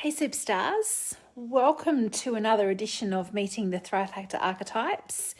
Hey superstars, welcome to another edition of Meeting the Thrive Factor Archetypes.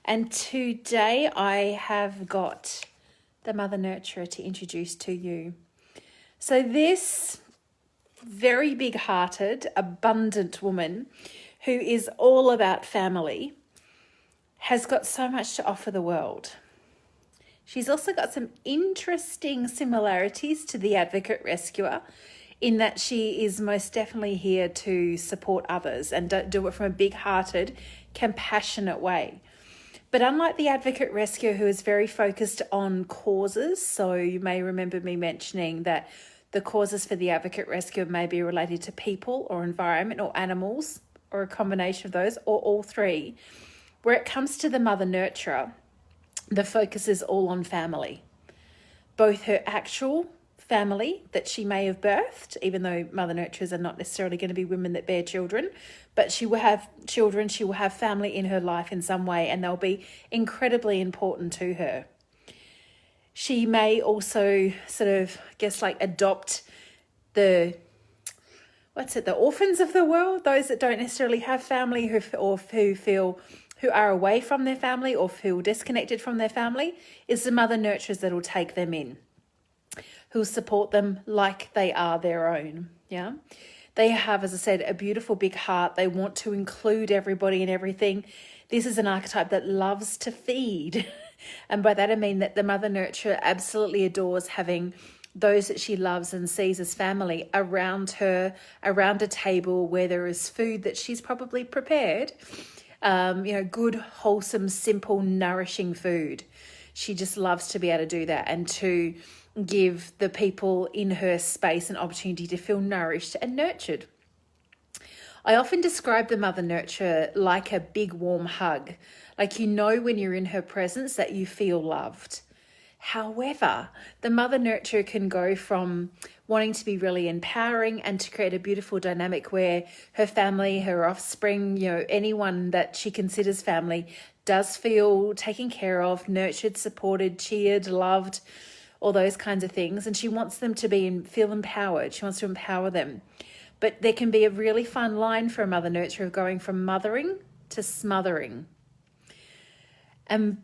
And today I have got the Mother Nurturer to introduce to you. So this very big-hearted, abundant woman who is all about family has got so much to offer the world. She's also got some interesting similarities to the Advocate Rescuer, in that she is most definitely here to support others and do it from a big-hearted, compassionate way. But unlike the Advocate Rescuer, who is very focused on causes, so you may remember me mentioning that the causes for the Advocate Rescuer may be related to people or environment or animals or a combination of those or all three. Where it comes to the Mother Nurturer, the focus is all on family, both her actual family that she may have birthed, even though Mother Nurturers are not necessarily going to be women that bear children, but she will have children, she will have family in her life in some way, and they'll be incredibly important to her. She may also adopt the orphans of the world, those that don't necessarily have family who are away from their family or feel disconnected from their family. Is the Mother Nurturers that will take them in, who'll support them like they are their own. Yeah. They have, as I said, a beautiful big heart. They want to include everybody and everything. This is an archetype that loves to feed. And by that I mean that the Mother Nurturer absolutely adores having those that she loves and sees as family around her, around a table where there is food that she's probably prepared. Good, wholesome, simple, nourishing food. She just loves to be able to do that and to give the people in her space an opportunity to feel nourished and nurtured. I often describe the Mother Nurturer like a big warm hug. Like, when you're in her presence that you feel loved. However, the Mother Nurturer can go from wanting to be really empowering and to create a beautiful dynamic where her family, her offspring, anyone that she considers family does feel taken care of, nurtured, supported, cheered, loved, all those kinds of things. And she wants them to feel empowered. She wants to empower them. But there can be a really fun line for a Mother Nurturer of going from mothering to smothering. And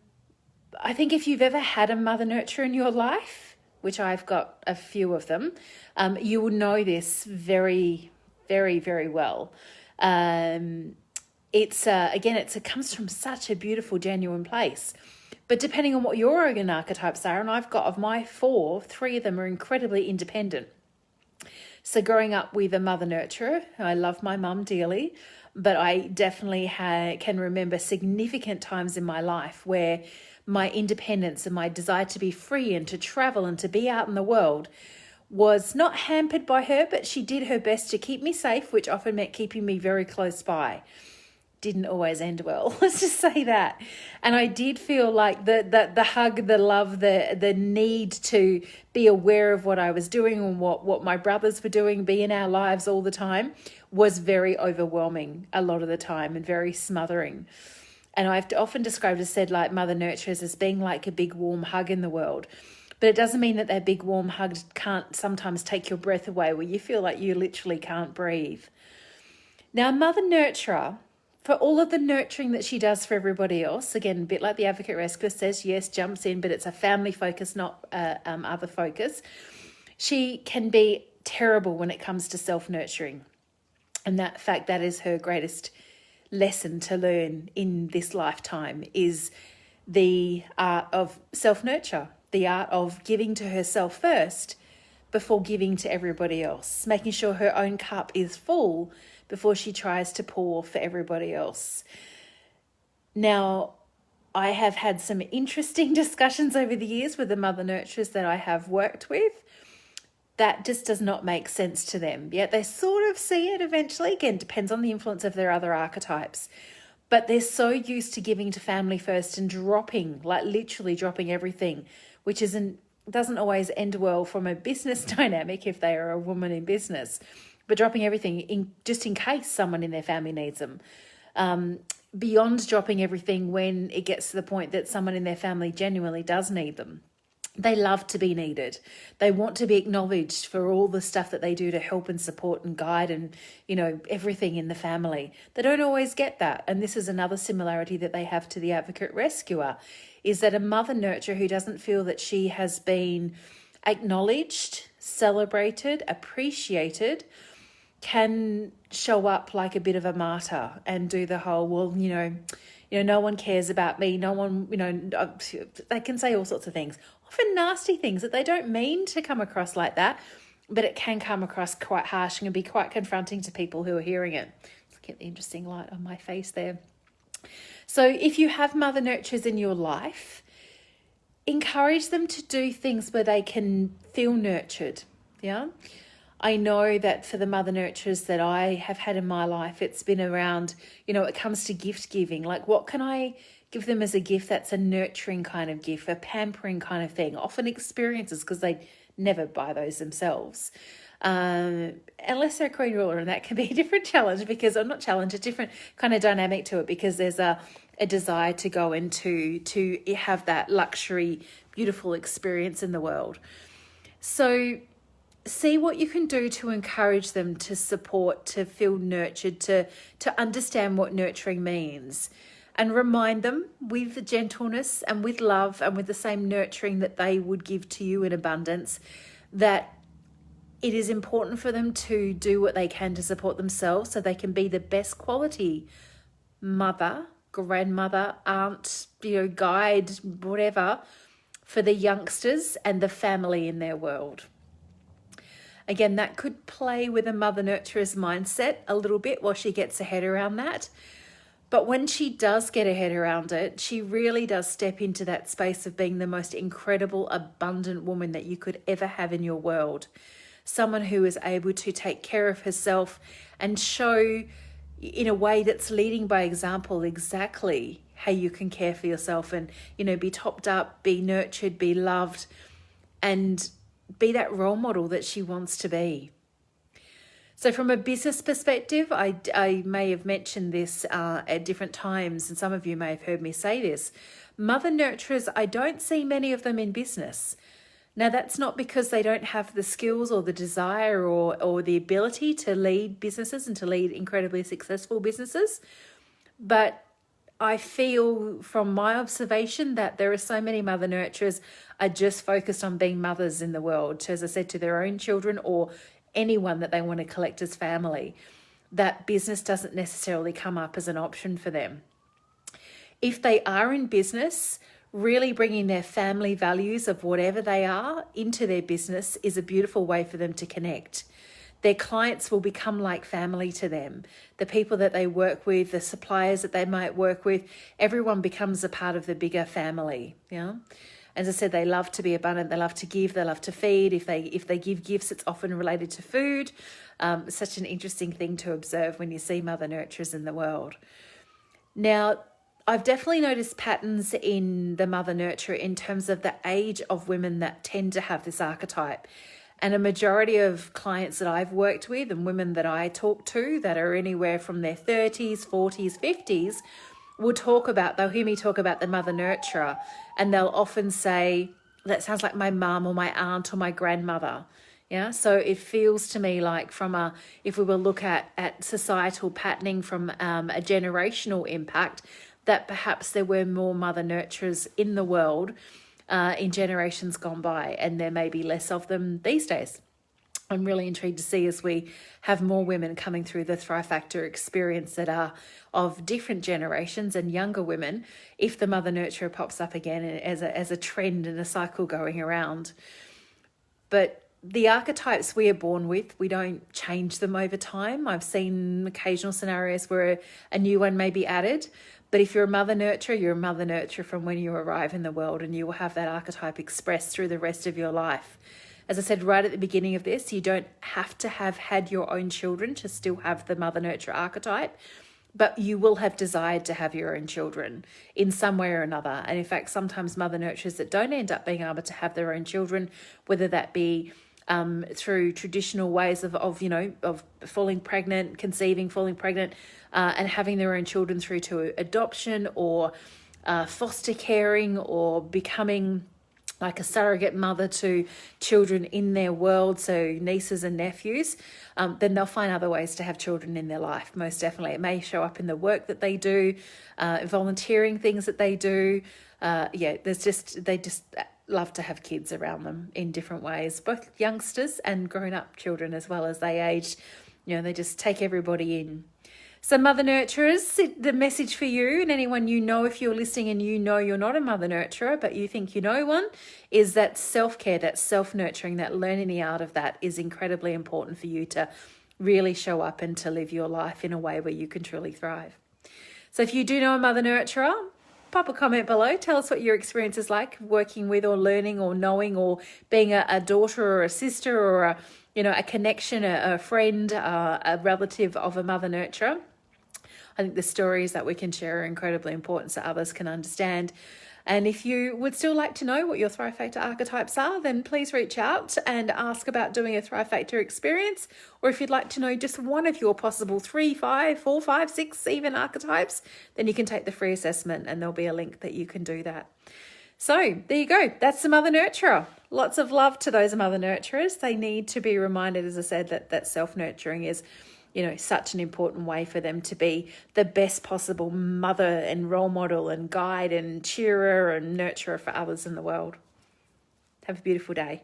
I think if you've ever had a Mother Nurturer in your life, which I've got a few of them, you will know this very, very, very well. It comes from such a beautiful, genuine place. But depending on what your organ archetypes are, and I've got of my 4, 3 of them are incredibly independent. So growing up with a Mother Nurturer, I love my mum dearly, but I definitely can remember significant times in my life where my independence and my desire to be free and to travel and to be out in the world was not hampered by her, but she did her best to keep me safe, which often meant keeping me very close by. Didn't always end well. Let's just say that. And I did feel like the hug, the love, the need to be aware of what I was doing and what my brothers were doing, be in our lives all the time, was very overwhelming a lot of the time and very smothering. And I've often said like Mother Nurturers as being like a big warm hug in the world. But it doesn't mean that big warm hug can't sometimes take your breath away where you feel like you literally can't breathe. Now, Mother Nurturer, for all of the nurturing that she does for everybody else, again, a bit like the Advocate Rescuer says, yes, jumps in, but it's a family focus, not other focus. She can be terrible when it comes to self-nurturing. And that is her greatest lesson to learn in this lifetime, is the art of self-nurture, the art of giving to herself first before giving to everybody else, making sure her own cup is full before she tries to pour for everybody else. Now, I have had some interesting discussions over the years with the Mother Nurturers that I have worked with. That just does not make sense to them. Yet they sort of see it eventually. Again, depends on the influence of their other archetypes. But they're so used to giving to family first and literally dropping everything, which doesn't always end well from a business dynamic if they are a woman in business. But dropping everything just in case someone in their family needs them. Beyond dropping everything when it gets to the point that someone in their family genuinely does need them. They love to be needed. They want to be acknowledged for all the stuff that they do to help and support and guide and, everything in the family. They don't always get that. And this is another similarity that they have to the advocate rescuer, is that a mother nurturer who doesn't feel that she has been acknowledged, celebrated, appreciated, can show up like a bit of a martyr and do the whole, no one cares about me. No one, they can say all sorts of things, often nasty things that they don't mean to come across like that, but it can come across quite harsh and be quite confronting to people who are hearing it. Look at the interesting light on my face there. So if you have mother nurturers in your life, encourage them to do things where they can feel nurtured. Yeah. I know that for the mother nurturers that I have had in my life, it's been around, it comes to gift giving. Like, what can I give them as a gift that's a nurturing kind of gift, a pampering kind of thing, often experiences, because they never buy those themselves. Unless they're a queen ruler, and that can be a different challenge because, or not challenge, a different kind of dynamic to it, because there's a desire to go into, to have that luxury, beautiful experience in the world. So see what you can do to encourage them, to support, to feel nurtured, to understand what nurturing means, and remind them with gentleness and with love and with the same nurturing that they would give to you in abundance, that it is important for them to do what they can to support themselves so they can be the best quality mother, grandmother, aunt, guide, whatever, for the youngsters and the family in their world. Again, that could play with a mother nurturer's mindset a little bit while she gets her head around that. But when she does get her head around it, she really does step into that space of being the most incredible, abundant woman that you could ever have in your world. Someone who is able to take care of herself and show in a way that's leading by example exactly how you can care for yourself and, be topped up, be nurtured, be loved, and be that role model that she wants to be. So from a business perspective, I may have mentioned this at different times, and some of you may have heard me say this. Mother nurturers, I don't see many of them in business. Now, that's not because they don't have the skills or the desire or the ability to lead businesses and to lead incredibly successful businesses, but I feel from my observation that there are so many mother nurturers are just focused on being mothers in the world, as I said, to their own children or anyone that they want to collect as family, that business doesn't necessarily come up as an option for them. If they are in business, really bringing their family values of whatever they are into their business is a beautiful way for them to connect. Their clients will become like family to them. The people that they work with, the suppliers that they might work with, everyone becomes a part of the bigger family. Yeah. As I said, they love to be abundant. They love to give. They love to feed. If they give gifts, it's often related to food. Such an interesting thing to observe when you see mother nurturers in the world. Now, I've definitely noticed patterns in the mother nurturer in terms of the age of women that tend to have this archetype. And a majority of clients that I've worked with and women that I talk to that are anywhere from their 30s, 40s, 50s they'll hear me talk about the mother nurturer, and they'll often say, that sounds like my mum or my aunt or my grandmother. Yeah, so it feels to me like if we will look at societal patterning from a generational impact, that perhaps there were more mother nurturers in the world in generations gone by, and there may be less of them these days. I'm really intrigued to see as we have more women coming through the Thrive Factor experience that are of different generations and younger women, if the mother nurturer pops up again as a trend and a cycle going around. But the archetypes we are born with, we don't change them over time. I've seen occasional scenarios where a new one may be added, but if you're a mother nurturer, you're a mother nurturer from when you arrive in the world, and you will have that archetype expressed through the rest of your life. As I said right at the beginning of this, you don't have to have had your own children to still have the mother nurturer archetype, but you will have desired to have your own children in some way or another. And in fact, sometimes mother nurturers that don't end up being able to have their own children, whether that be through traditional ways of falling pregnant, conceiving, falling pregnant, and having their own children through to adoption or foster caring or becoming like a surrogate mother to children in their world, so nieces and nephews, then they'll find other ways to have children in their life. Most definitely. It may show up in the work that they do, volunteering things that they do. They just love to have kids around them in different ways, both youngsters and grown-up children as well as they age. They just take everybody in. So Mother Nurturers, the message for you and anyone you know, if you're listening and you know you're not a Mother Nurturer, but you think you know one, is that self-care, that self-nurturing, that learning the art of that is incredibly important for you to really show up and to live your life in a way where you can truly thrive. So if you do know a Mother Nurturer, pop a comment below. Tell us what your experience is like working with or learning or knowing or being a daughter or a sister or a connection, a friend, a relative of a Mother Nurturer. I think the stories that we can share are incredibly important so others can understand. And if you would still like to know what your Thrive Factor archetypes are, then please reach out and ask about doing a Thrive Factor experience. Or if you'd like to know just one of your possible 3, 5, 4, 5, 6 even archetypes, then you can take the free assessment and there'll be a link that you can do that. So there you go. That's the Mother Nurturer. Lots of love to those Mother Nurturers. They need to be reminded, as I said, that self-nurturing is such an important way for them to be the best possible mother and role model and guide and cheerer and nurturer for others in the world. Have a beautiful day.